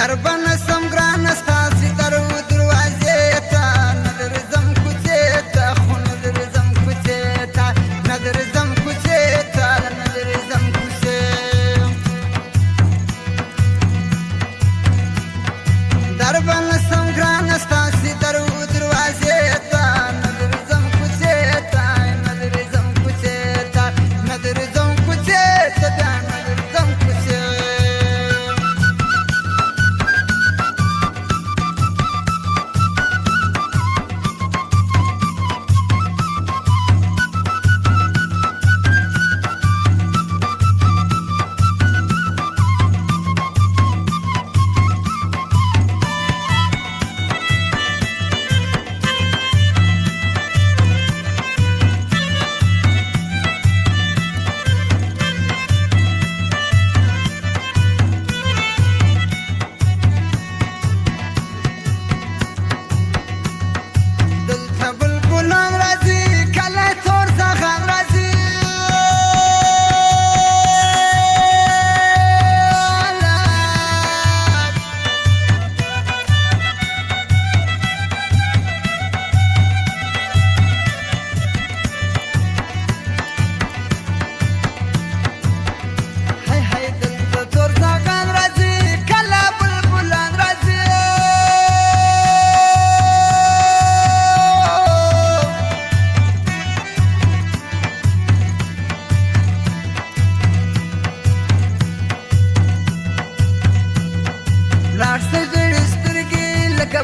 دربن سم ګران ستاسې در دروازې ته نه درځم کوڅې ته خو نه درځم کوڅې ته نه درځم کوڅې ته نه درځم کوڅې دربن سم ګران ستاسې در دروازې ته نه درځم کوڅې ته نه درځم کوڅې ته نه درځم کوڅې ته نه درځم کوڅې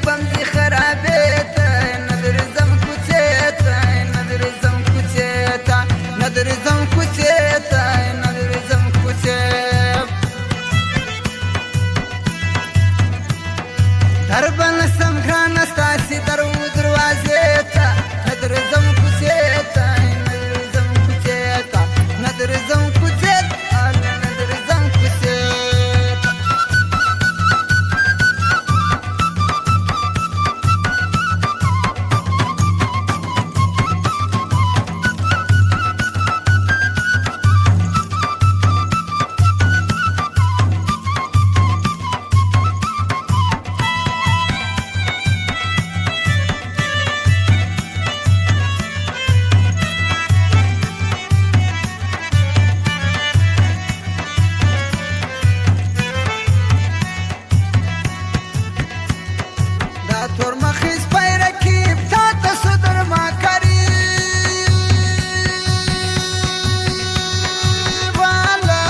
بمزي خرابيته ندرزم كوتيته ندرزم كوتيته ندرزم كوتيته ندرزم كوتيته دربن سم ګران ستاسې در دروازې ته ندرزم کوڅې ندرزم کوڅې ندرزم کوڅې ندرزم کوڅې تور مخیز پیرکیب تا تصدر ما کری والا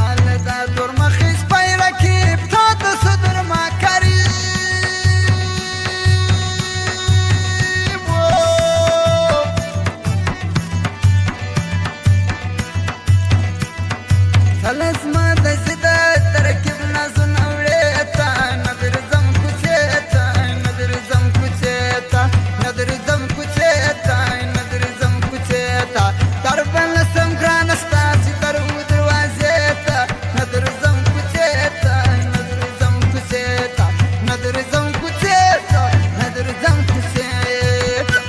آل دا تور مخیز پیرکیب تا تصدر ما کری لازمه د زده ترکیب نازون اوړېته نه درځم کوڅې ته نه درځم کوڅې ته نه درځم کوڅې ته نه درځم کوڅې ته دربن سم ګران ستاسې در دروازې ته نه درځم کوڅې ته نه درځم کوڅې ته نه درځم کوڅې ته نه درځم کوڅې ته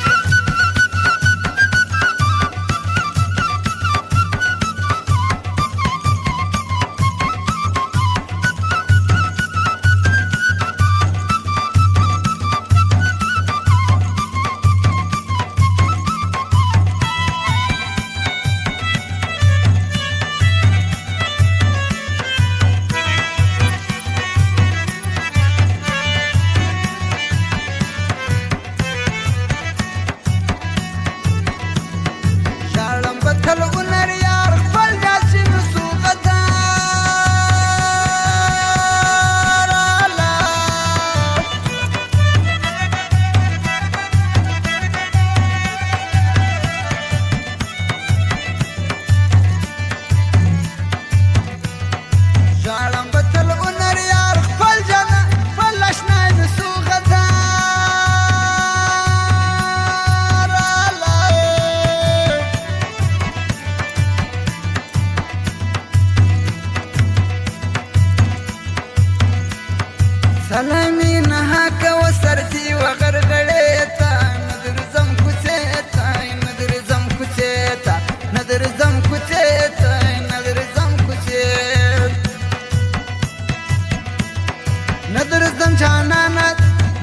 سلامي نهاك وسرتي ندرځم جانانه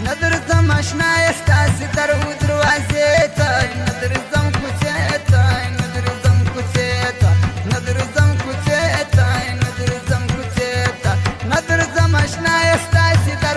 ندرځم اشنایه ستاسې در و دروازې ته ندرځم کوڅې ته ندرځم کوڅې ته ندرځم کوڅې ته ندرځم کوڅې ته ندرځم اشنایه ستاسې در